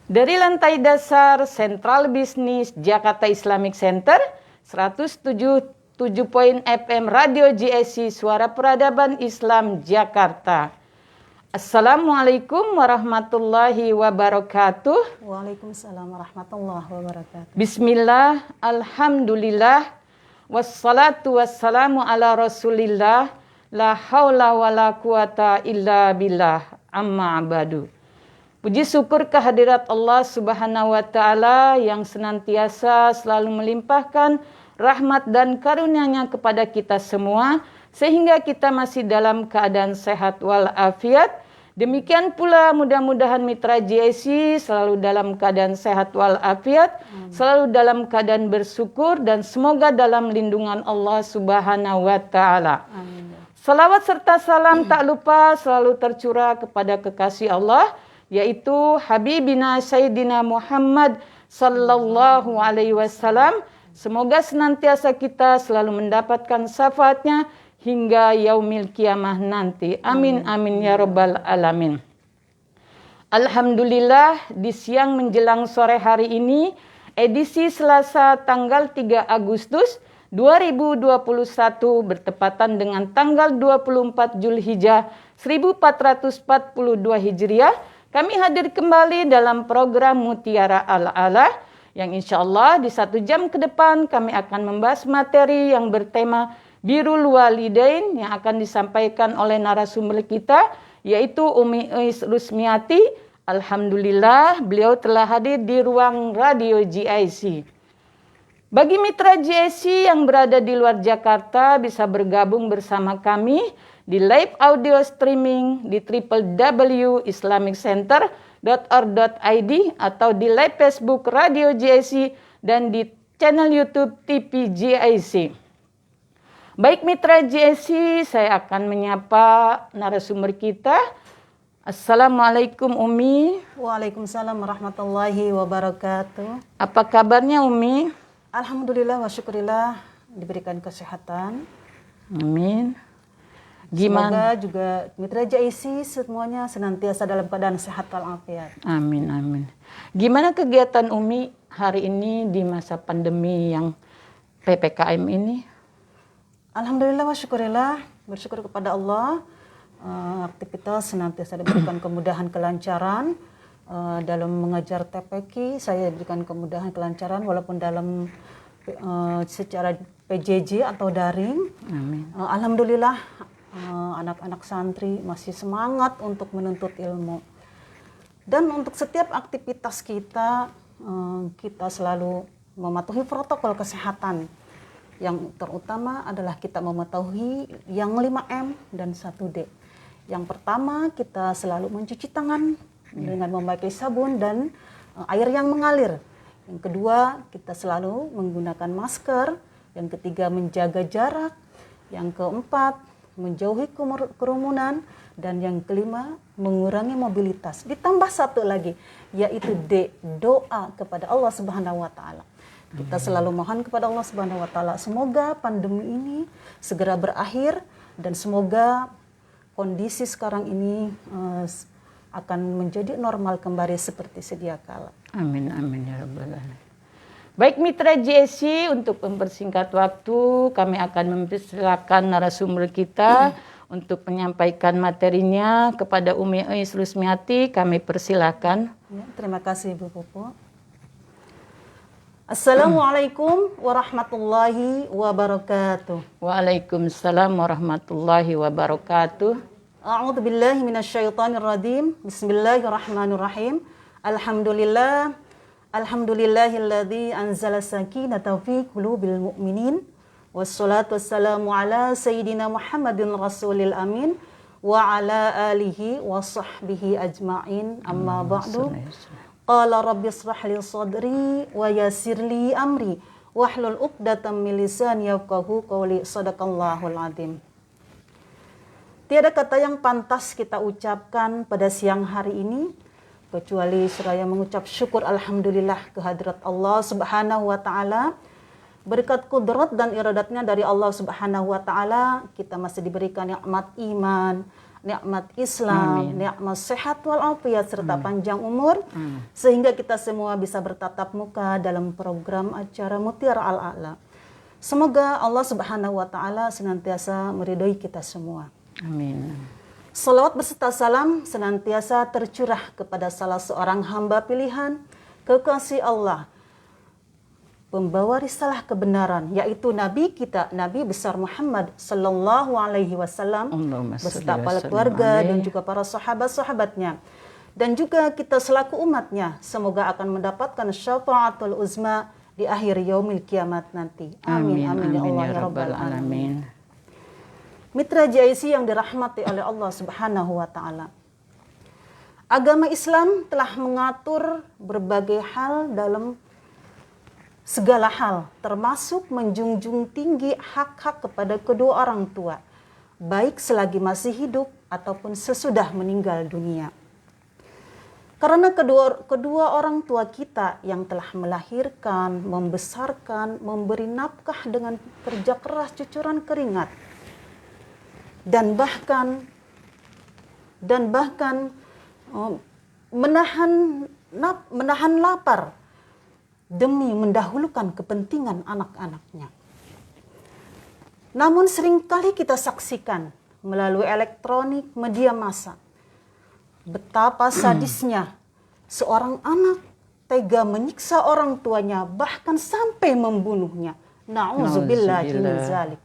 Dari lantai dasar Sentral Bisnis Jakarta Islamic Center, 107.7 FM Radio GSI Suara Peradaban Islam Jakarta. Assalamualaikum warahmatullahi wabarakatuh. Waalaikumsalam warahmatullahi wabarakatuh. Bismillah, alhamdulillah, wassalatu wassalamu ala rasulillah, la haula wa la quwata illa billah, amma abadu. Puji syukur kehadirat Allah Subhanahu wa Ta'ala yang senantiasa selalu melimpahkan rahmat dan karunia-Nya kepada kita semua, sehingga kita masih dalam keadaan sehat walafiat. Demikian pula mudah-mudahan mitra GSI selalu dalam keadaan sehat walafiat, selalu dalam keadaan bersyukur, dan semoga dalam lindungan Allah Subhanahu wa Ta'ala. Salawat serta salam tak lupa selalu tercurah kepada kekasih Allah, yaitu Habibina Sayyidina Muhammad sallallahu alaihi wasallam. Semoga senantiasa kita selalu mendapatkan syafaatnya hingga yaumil kiamah nanti. Amin amin ya rabbal alamin. Alhamdulillah, di siang menjelang sore hari ini, edisi Selasa tanggal 3 Agustus 2021 bertepatan dengan tanggal 24 Zulhijjah 1442 Hijriah. Kami hadir kembali dalam program Mutiara Al-A'la yang insya Allah di 1 jam ke depan kami akan membahas materi yang bertema Birrul Walidain yang akan disampaikan oleh narasumber kita, yaitu Umi Uis Rusmiati. Alhamdulillah beliau telah hadir di ruang radio GIC. Bagi mitra GIC yang berada di luar Jakarta bisa bergabung bersama kami di live audio streaming di www.islamiccenter.org.id atau di live Facebook Radio GIC dan di channel YouTube TV GIC. Baik mitra GIC, saya akan menyapa narasumber kita. Assalamualaikum Umi. Waalaikumsalam warahmatullahi wabarakatuh. Apa kabarnya Umi? Alhamdulillah wa syukurillah diberikan kesehatan. Amin. Semoga juga mitra GIC semuanya senantiasa dalam keadaan sehat walafiat. Amin amin. Gimana kegiatan Umi hari ini di masa pandemi yang PPKM ini? Alhamdulillah wa syukurillah, bersyukur kepada Allah. Aktivitas senantiasa diberikan kemudahan kelancaran. Dalam mengajar TPQ saya diberikan kemudahan kelancaran walaupun dalam secara PJJ atau daring. Amin. Alhamdulillah anak-anak santri masih semangat untuk menuntut ilmu. Dan untuk setiap aktivitas kita, kita selalu mematuhi protokol kesehatan. Yang terutama adalah kita mematuhi yang 5M dan 1D. Yang pertama, kita selalu mencuci tangan dengan memakai sabun dan air yang mengalir. Yang kedua, kita selalu menggunakan masker. Yang ketiga, menjaga jarak. Yang keempat, menjauhi kerumunan. Dan yang kelima, mengurangi mobilitas. Ditambah satu lagi, yaitu D, doa kepada Allah Subhanahu wa Ta'ala. Kita selalu mohon kepada Allah Subhanahu wa Ta'ala, semoga pandemi ini segera berakhir dan semoga kondisi sekarang ini akan menjadi normal kembali seperti sedia kala. Amin amin ya rabbal alamin. Baik mitra GSI, untuk mempersingkat waktu kami akan mempersilakan narasumber kita untuk menyampaikan materinya kepada Umi Uis Rusmiati. Kami persilakan. Ya, terima kasih Bu Pupu. Assalamualaikum warahmatullahi wabarakatuh. Waalaikumsalam warahmatullahi wabarakatuh. A'udzu billahi minasyaitonir rajim. Bismillahirrahmanirrahim. Alhamdulillahilladzi anzala sakinata fi qulubil mu'minin. Wassalatu wassalamu ala sayyidina Muhammadin rasulil amin wa ala alihi wa sahbihi ajma'in. Amma ba'du. Qala rabbi israh li sadri wa yassir li amri wahlul 'uqdatam min lisani yafqahu qawli. Shadaqallahul azim. Tiada kata yang pantas kita ucapkan pada siang hari ini kecuali seraya mengucap syukur alhamdulillah kehadirat Allah Subhanahu wa Ta'ala. Berkat kudrat dan iradatnya dari Allah Subhanahu wa Ta'ala, kita masih diberikan nikmat iman, nikmat Islam, Amin. nikmat sehat walafiat serta panjang umur, sehingga kita semua bisa bertatap muka dalam program acara Mutiara Al-A'la. Semoga Allah Subhanahu wa taala senantiasa meridhoi kita semua. Amin. Salawat beserta salam senantiasa tercurah kepada salah seorang hamba pilihan kekasih Allah, pembawa risalah kebenaran, yaitu Nabi kita, Nabi besar Muhammad sallallahu alaihi wasallam, beserta para keluarga dan juga para sahabat-sahabatnya. Dan juga kita selaku umatnya, semoga akan mendapatkan syafaatul uzma di akhir yaumil kiamat nanti. Amin, amin, ya Allah ya Rabbal Alamin. Mitra JIC yang dirahmati oleh Allah Subhanahu wa taala. Agama Islam telah mengatur berbagai hal dalam segala hal, termasuk menjunjung tinggi hak-hak kepada kedua orang tua, baik selagi masih hidup ataupun sesudah meninggal dunia. Karena kedua orang tua kita yang telah melahirkan, membesarkan, memberi nafkah dengan kerja keras, cucuran keringat, dan bahkan menahan lapar demi mendahulukan kepentingan anak-anaknya. Namun seringkali kita saksikan melalui elektronik, media massa, betapa sadisnya seorang anak tega menyiksa orang tuanya, bahkan sampai membunuhnya. Na'udzubillahi min dzalik.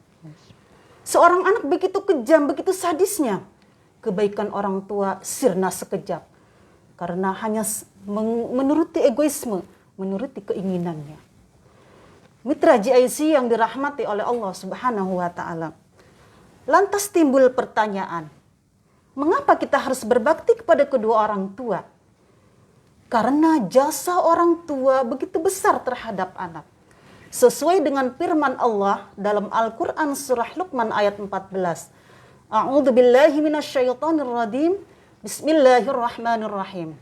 Seorang anak begitu kejam, begitu sadisnya. Kebaikan orang tua sirna sekejap karena hanya menuruti egoisme, menuruti keinginannya. Mitra JIC yang dirahmati oleh Allah Subhanahu wa taala. Lantas timbul pertanyaan, mengapa kita harus berbakti kepada kedua orang tua? Karena jasa orang tua begitu besar terhadap anak. Sesuai dengan firman Allah dalam Al-Qur'an surah Luqman ayat 14. A'udzubillahi minasyaitonirrajim. Bismillahirrahmanirrahim.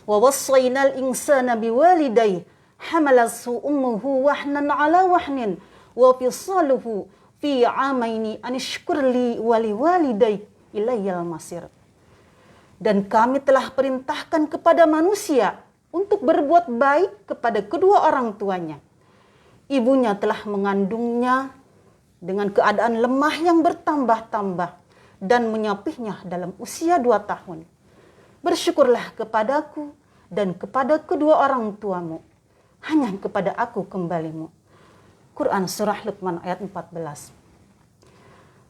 Wa wassaynal insana biwalidayhi hamalathu ummuhu wahnan ala wahnin wa fisaluhu fi 'amaini an ishkur li wa liwalidayhi ilayyal masir. Dan kami telah perintahkan kepada manusia untuk berbuat baik kepada kedua orang tuanya. Ibunya telah mengandungnya dengan keadaan lemah yang bertambah-tambah dan menyapihnya dalam usia 2 tahun. Bersyukurlah kepadaku dan kepada kedua orang tuamu. Hanya kepada aku kembalimu. Quran surah Luqman ayat 14.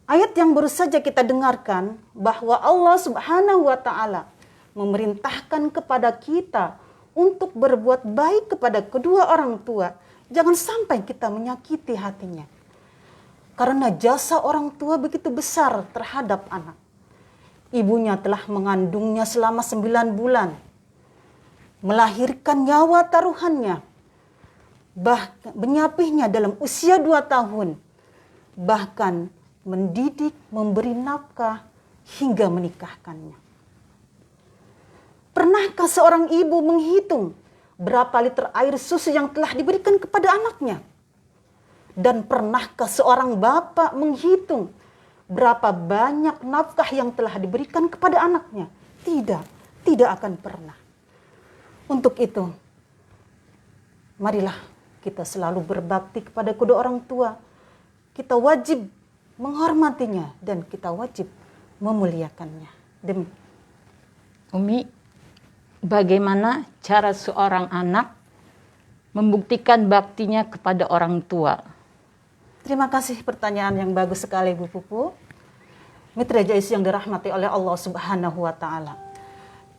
Ayat yang baru saja kita dengarkan bahwa Allah Subhanahu wa taala memerintahkan kepada kita untuk berbuat baik kepada kedua orang tua. Jangan sampai kita menyakiti hatinya. Karena jasa orang tua begitu besar terhadap anak. Ibunya telah mengandungnya selama 9 bulan. Melahirkan nyawa taruhannya. Bahkan menyapihnya dalam usia 2 tahun. Bahkan mendidik, memberi nafkah, hingga menikahkannya. Pernahkah seorang ibu menghitung berapa liter air susu yang telah diberikan kepada anaknya? Dan pernahkah seorang bapak menghitung berapa banyak nafkah yang telah diberikan kepada anaknya? Tidak, tidak akan pernah. Untuk itu, marilah kita selalu berbakti kepada kedua orang tua. Kita wajib menghormatinya dan kita wajib memuliakannya. Umi, bagaimana cara seorang anak membuktikan baktinya kepada orang tua? Terima kasih, pertanyaan yang bagus sekali Bu Pupu. Mitra JIC yang dirahmati oleh Allah Subhanahu wa taala.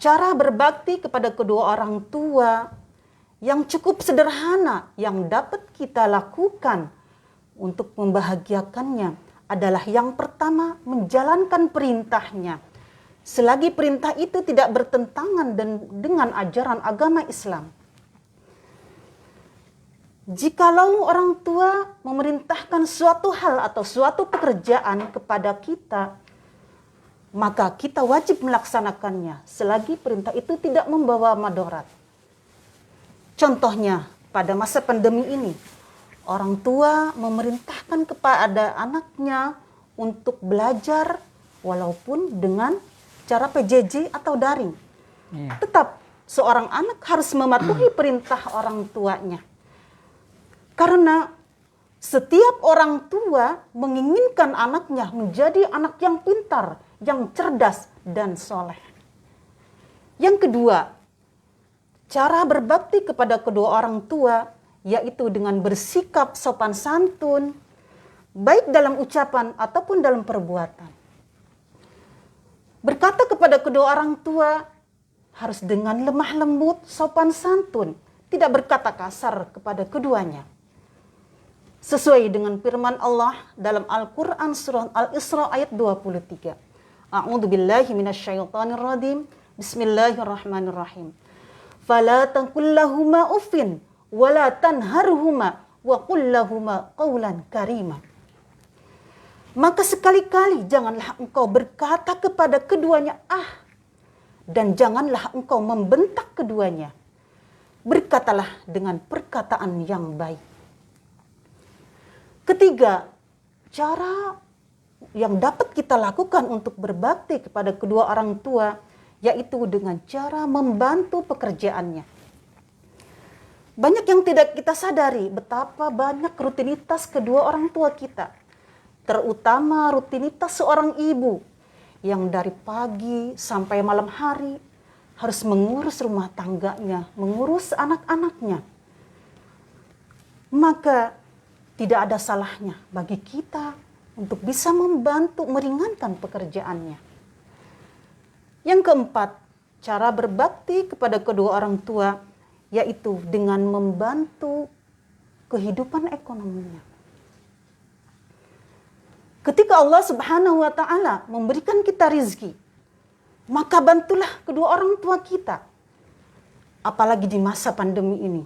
Cara berbakti kepada kedua orang tua yang cukup sederhana yang dapat kita lakukan untuk membahagiakannya adalah yang pertama, menjalankan perintahnya. Selagi perintah itu tidak bertentangan dengan ajaran agama Islam. Jikalau orang tua memerintahkan suatu hal atau suatu pekerjaan kepada kita, maka kita wajib melaksanakannya selagi perintah itu tidak membawa madarat. Contohnya, pada masa pandemi ini, orang tua memerintahkan kepada anaknya untuk belajar walaupun dengan cara PJJ atau daring. Iya. Tetap seorang anak harus mematuhi perintah orang tuanya. Karena setiap orang tua menginginkan anaknya menjadi anak yang pintar, yang cerdas, dan soleh. Yang kedua, cara berbakti kepada kedua orang tua yaitu dengan bersikap sopan santun, baik dalam ucapan ataupun dalam perbuatan. Berkata kepada kedua orang tua harus dengan lemah lembut, sopan santun, tidak berkata kasar kepada keduanya. Sesuai dengan firman Allah dalam Al-Quran surah Al-Isra ayat 23. A'udzu billahi minasyaitonir rajim. Bismillahirrahmanirrahim. Fala taqul lahuma uffin wala tanharhuma wa qul lahuma qawlan karima. Maka sekali-kali janganlah engkau berkata kepada keduanya dan janganlah engkau membentak keduanya. Berkatalah dengan perkataan yang baik. Ketiga, cara yang dapat kita lakukan untuk berbakti kepada kedua orang tua yaitu dengan cara membantu pekerjaannya. Banyak yang tidak kita sadari betapa banyak rutinitas kedua orang tua kita, terutama rutinitas seorang ibu yang dari pagi sampai malam hari harus mengurus rumah tangganya, mengurus anak-anaknya. Maka tidak ada salahnya bagi kita untuk bisa membantu meringankan pekerjaannya. Yang keempat, cara berbakti kepada kedua orang tua yaitu dengan membantu kehidupan ekonominya. Ketika Allah Subhanahu wa Ta'ala memberikan kita rizki, maka bantulah kedua orang tua kita. Apalagi di masa pandemi ini.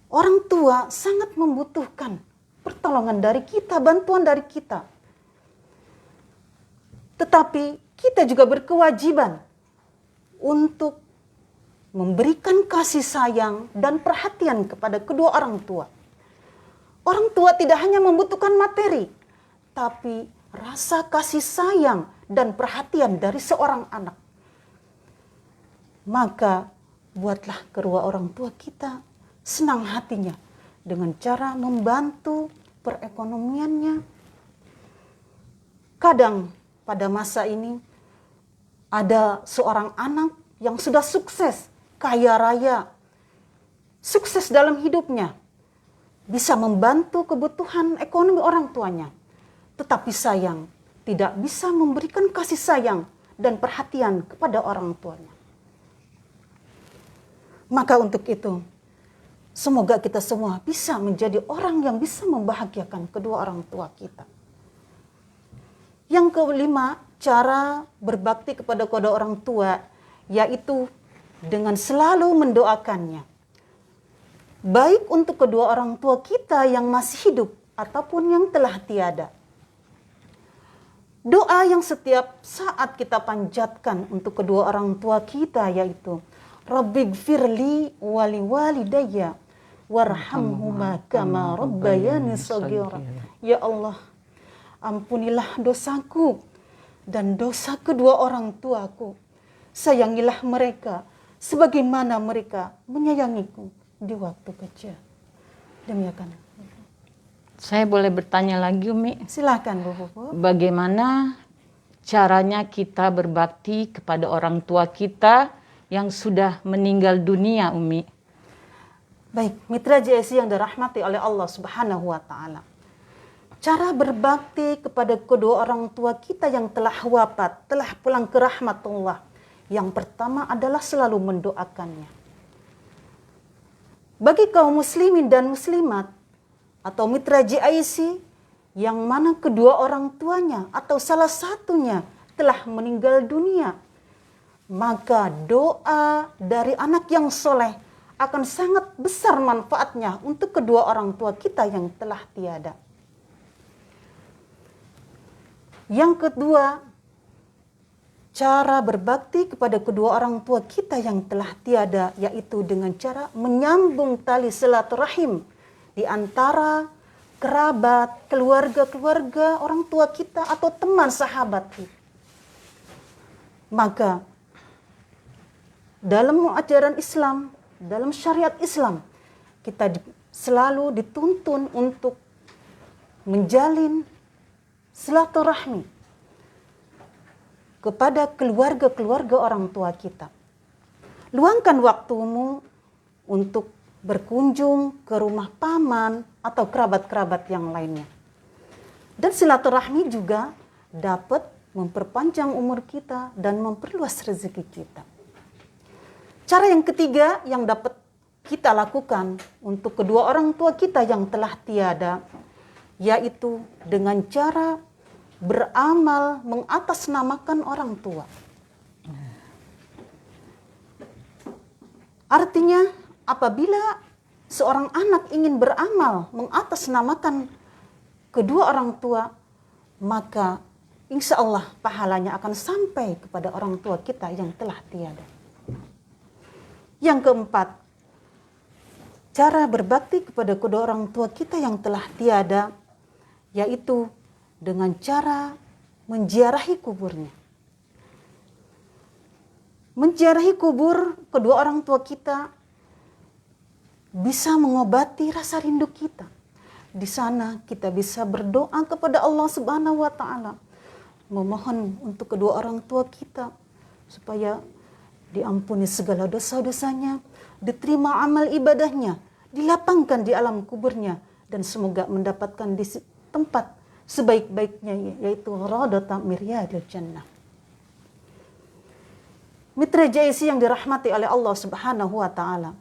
Orang tua sangat membutuhkan pertolongan dari kita, bantuan dari kita. Tetapi kita juga berkewajiban untuk memberikan kasih sayang dan perhatian kepada kedua orang tua. Orang tua tidak hanya membutuhkan materi, tapi rasa kasih sayang dan perhatian dari seorang anak. Maka buatlah kedua orang tua kita senang hatinya dengan cara membantu perekonomiannya. Kadang pada masa ini ada seorang anak yang sudah sukses, kaya raya, sukses dalam hidupnya, bisa membantu kebutuhan ekonomi orang tuanya. Tetapi sayang, tidak bisa memberikan kasih sayang dan perhatian kepada orang tuanya. Maka untuk itu, semoga kita semua bisa menjadi orang yang bisa membahagiakan kedua orang tua kita. Yang kelima, cara berbakti kepada kedua orang tua yaitu dengan selalu mendoakannya. Baik untuk kedua orang tua kita yang masih hidup ataupun yang telah tiada. Doa yang setiap saat kita panjatkan untuk kedua orang tua kita yaitu Rabbighfirli wali walidayya warhamhuma kama rabbayani shaghira. Ya Allah, ampunilah dosaku dan dosa kedua orang tuaku. Sayangilah mereka sebagaimana mereka menyayangiku di waktu kecil. Demikian. Saya boleh bertanya lagi, Umi? Silakan, Bu. Bagaimana caranya kita berbakti kepada orang tua kita yang sudah meninggal dunia, Umi? Baik, mitra JSI yang dirahmati oleh Allah Subhanahu wa Ta'ala. Cara berbakti kepada kedua orang tua kita yang telah wafat, telah pulang ke rahmatullah. Yang pertama adalah selalu mendoakannya. Bagi kaum muslimin dan muslimat atau mitra JIC yang mana kedua orang tuanya atau salah satunya telah meninggal dunia, maka doa dari anak yang soleh akan sangat besar manfaatnya untuk kedua orang tua kita yang telah tiada. Yang kedua, cara berbakti kepada kedua orang tua kita yang telah tiada yaitu dengan cara menyambung tali silaturahim di antara kerabat, keluarga orang tua kita atau teman sahabat kita. Maka dalam ajaran Islam, dalam syariat Islam, kita selalu dituntun untuk menjalin silaturahmi kepada keluarga orang tua kita. Luangkan waktumu untuk berkunjung ke rumah paman atau kerabat-kerabat yang lainnya. Dan silaturahmi juga dapat memperpanjang umur kita dan memperluas rezeki kita. Cara yang ketiga yang dapat kita lakukan untuk kedua orang tua kita yang telah tiada, yaitu dengan cara beramal mengatasnamakan orang tua. Artinya, apabila seorang anak ingin beramal mengatasnamakan kedua orang tua, maka insya Allah pahalanya akan sampai kepada orang tua kita yang telah tiada. Yang keempat, cara berbakti kepada kedua orang tua kita yang telah tiada, yaitu dengan cara menziarahi kuburnya. Menziarahi kubur kedua orang tua kita bisa mengobati rasa rindu kita. Di sana kita bisa berdoa kepada Allah Subhanahu wa taala, memohon untuk kedua orang tua kita supaya diampuni segala dosa-dosanya, diterima amal ibadahnya, dilapangkan di alam kuburnya, dan semoga mendapatkan di tempat sebaik-baiknya, yaitu radata miryadil jannah. Mitra JIC yang dirahmati oleh Allah Subhanahu wa taala.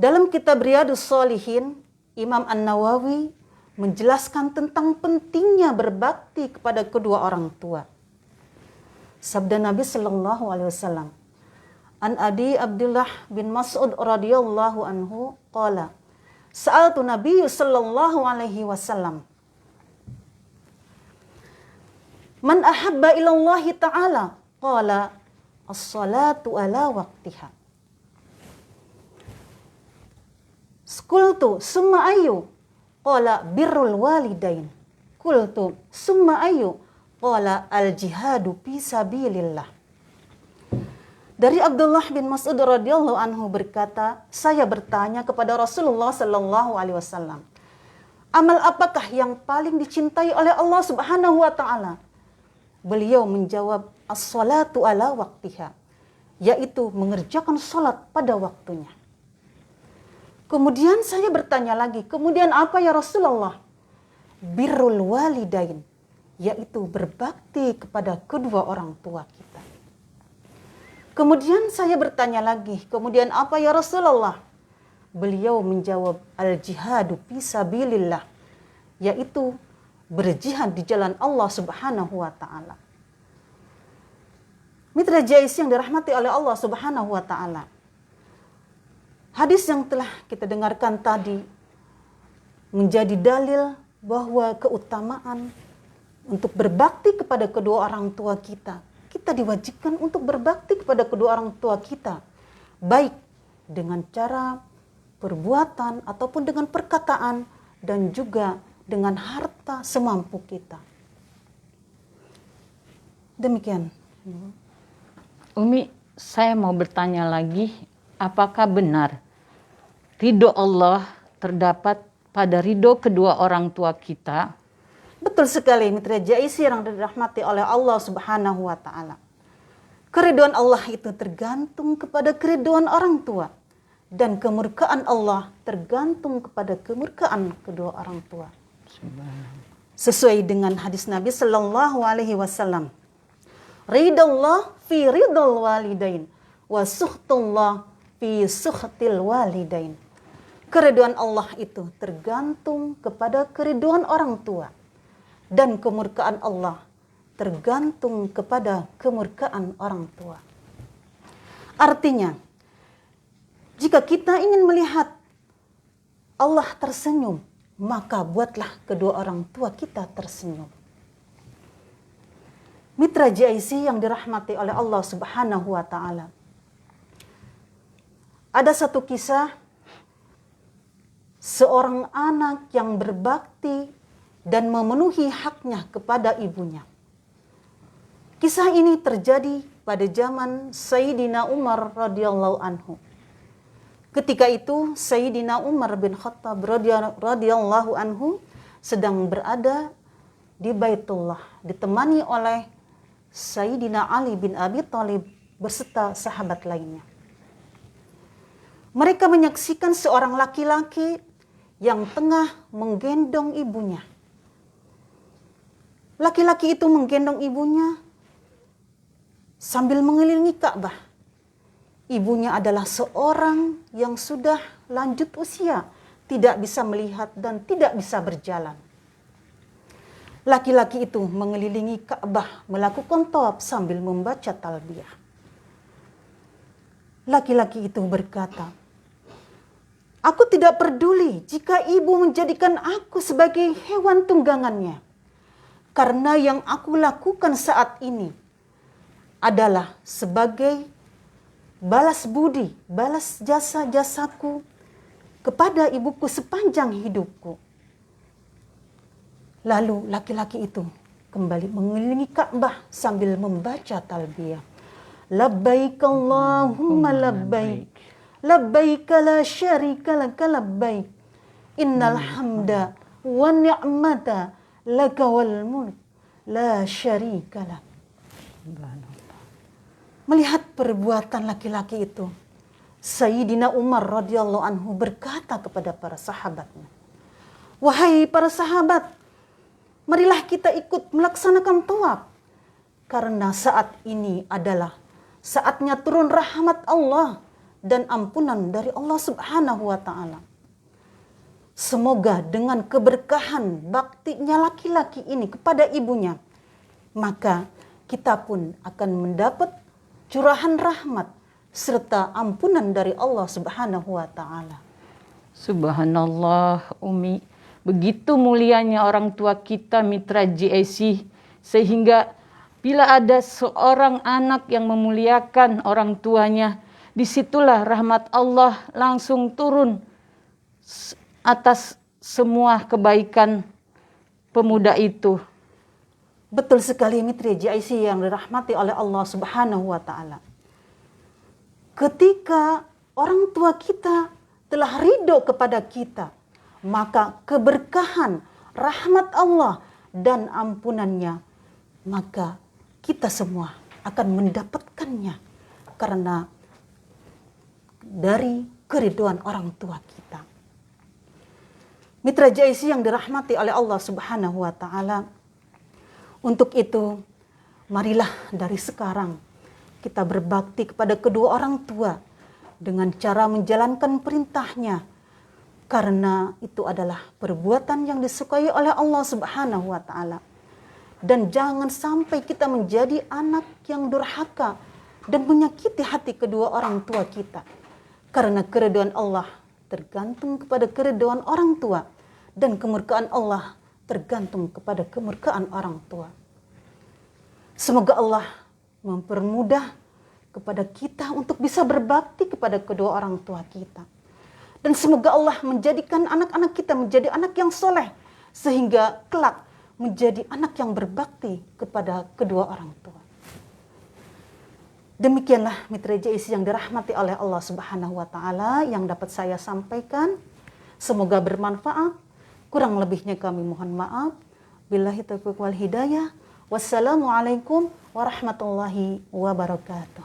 Dalam kitab Riyadhus Shalihin, Imam An-Nawawi menjelaskan tentang pentingnya berbakti kepada kedua orang tua. Sabda Nabi sallallahu alaihi wasallam, An Adi Abdullah bin Mas'ud radhiyallahu anhu qala, Sa'altu Nabi sallallahu alaihi wasallam, Man ahabba ilallahi ta'ala? Qala, as-salatu ala waqtiha. Qultu summa ayyu? Qala birrul walidain. Qultu summa ayyu? Qala al-jihadu fi sabilillah. Dari Abdullah bin Mas'ud radhiyallahu anhu berkata, saya bertanya kepada Rasulullah sallallahu alaihi wasallam, amal apakah yang paling dicintai oleh Allah Subhanahu wa taala? Beliau menjawab, as-salatu ala waqtiha, yaitu mengerjakan salat pada waktunya. Kemudian saya bertanya lagi, kemudian apa ya Rasulullah? Birrul walidain, yaitu berbakti kepada kedua orang tua kita. Kemudian saya bertanya lagi, kemudian apa ya Rasulullah? Beliau menjawab, al-jihadu fi sabilillah, yaitu berjihad di jalan Allah Subhanahu wa taala. Mitra JIC yang dirahmati oleh Allah Subhanahu wa taala. Hadis yang telah kita dengarkan tadi menjadi dalil bahwa keutamaan untuk berbakti kepada kedua orang tua kita. Kita diwajibkan untuk berbakti kepada kedua orang tua kita, baik dengan cara perbuatan ataupun dengan perkataan dan juga dengan harta semampu kita. Demikian. Umi, saya mau bertanya lagi, apakah benar ridho Allah terdapat pada ridho kedua orang tua kita? Betul sekali, Mitra JIC yang dirahmati oleh Allah Subhanahu wa taala. Keridhaan Allah itu tergantung kepada keridhaan orang tua, dan kemurkaan Allah tergantung kepada kemurkaan kedua orang tua. Sesuai dengan hadis Nabi sallallahu alaihi wasallam, ridallah fi ridal walidain wa sukhtullah fi sukhtil walidain. Keridhaan Allah itu tergantung kepada keridhaan orang tua, dan kemurkaan Allah tergantung kepada kemurkaan orang tua. Artinya, jika kita ingin melihat Allah tersenyum, maka buatlah kedua orang tua kita tersenyum. Mitra JIC yang dirahmati oleh Allah Subhanahu wa taala. Ada satu kisah seorang anak yang berbakti dan memenuhi haknya kepada ibunya. Kisah ini terjadi pada zaman Sayyidina Umar radhiyallahu anhu. Ketika itu Sayyidina Umar bin Khattab radhiyallahu anhu sedang berada di Baitullah, ditemani oleh Sayyidina Ali bin Abi Thalib beserta sahabat lainnya. Mereka menyaksikan seorang laki-laki yang tengah menggendong ibunya. Laki-laki itu menggendong ibunya sambil mengelilingi Ka'bah. Ibunya adalah seorang yang sudah lanjut usia, tidak bisa melihat dan tidak bisa berjalan. Laki-laki itu mengelilingi Ka'bah, melakukan tawaf sambil membaca talbiyah. Laki-laki itu berkata, "Aku tidak peduli jika ibu menjadikan aku sebagai hewan tunggangannya. Karena yang aku lakukan saat ini adalah sebagai balas budi, balas jasa-jasaku kepada ibuku sepanjang hidupku." Lalu laki-laki itu kembali mengelilingi Ka'bah sambil membaca talbiyah. Labbaik Allahumma labbaik. Labbaik la syarika laka labbaik. Innal hamda wa ni'mata laka wal mulk la syarika lak. Melihat perbuatan laki-laki itu, Sayyidina Umar radhiyallahu anhu berkata kepada para sahabatnya, "Wahai para sahabat, marilah kita ikut melaksanakan tawaf. Karena saat ini adalah saatnya turun rahmat Allah dan ampunan dari Allah Subhanahu wa ta'ala. Semoga dengan keberkahan baktinya laki-laki ini kepada ibunya, maka kita pun akan mendapat curahan rahmat serta ampunan dari Allah Subhanahu wa ta'ala." Subhanallah, Umi. Begitu mulianya orang tua kita mitra GIC, sehingga bila ada seorang anak yang memuliakan orang tuanya, disitulah rahmat Allah langsung turun atas semua kebaikan pemuda itu. Betul sekali mitra GIC yang dirahmati oleh Allah Subhanahu wa ta'ala. Ketika orang tua kita telah ridho kepada kita, maka keberkahan, rahmat Allah dan ampunannya, maka kita semua akan mendapatkannya karena dari keridhaan orang tua kita. Mitra JIC yang dirahmati oleh Allah Subhanahu wa ta'ala, untuk itu marilah dari sekarang kita berbakti kepada kedua orang tua dengan cara menjalankan perintahnya, karena itu adalah perbuatan yang disukai oleh Allah Subhanahu wa ta'ala. Dan jangan sampai kita menjadi anak yang durhaka dan menyakiti hati kedua orang tua kita. Karena keridhaan Allah tergantung kepada keridhaan orang tua, dan kemurkaan Allah tergantung kepada kemurkaan orang tua. Semoga Allah mempermudah kepada kita untuk bisa berbakti kepada kedua orang tua kita. Dan semoga Allah menjadikan anak-anak kita menjadi anak yang soleh, sehingga kelak menjadi anak yang berbakti kepada kedua orang tua. Demikianlah mitra JIC yang dirahmati oleh Allah Subhanahu wa ta'ala yang dapat saya sampaikan. Semoga bermanfaat. Kurang lebihnya kami mohon maaf. Billahi taufiq wal hidayah. Wassalamualaikum warahmatullahi wabarakatuh.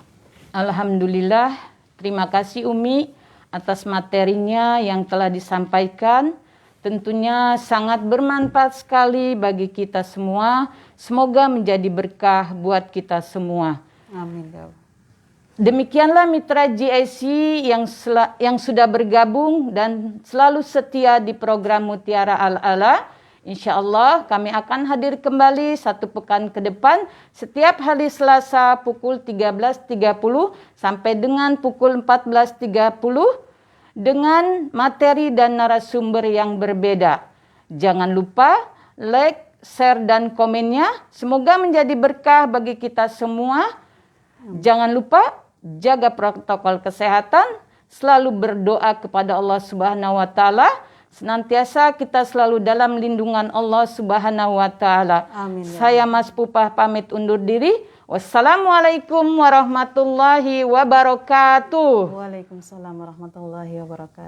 Alhamdulillah, terima kasih Umi atas materinya yang telah disampaikan. Tentunya sangat bermanfaat sekali bagi kita semua. Semoga menjadi berkah buat kita semua. Amin. Demikianlah mitra GIC yang sudah bergabung dan selalu setia di program Mutiara Al-Ala. Insya Allah kami akan hadir kembali 1 pekan ke depan setiap hari Selasa pukul 13.30 sampai dengan pukul 14.30 dengan materi dan narasumber yang berbeda. Jangan lupa like, share, dan komennya. Semoga menjadi berkah bagi kita semua. Jangan lupa jaga protokol kesehatan, selalu berdoa kepada Allah Subhanahu wa ta'ala. Senantiasa kita selalu dalam lindungan Allah Subhanahu wa taala. Amin. Ya Saya Mas Pupah pamit undur diri. Wassalamualaikum warahmatullahi wabarakatuh. Waalaikumsalam warahmatullahi wabarakatuh.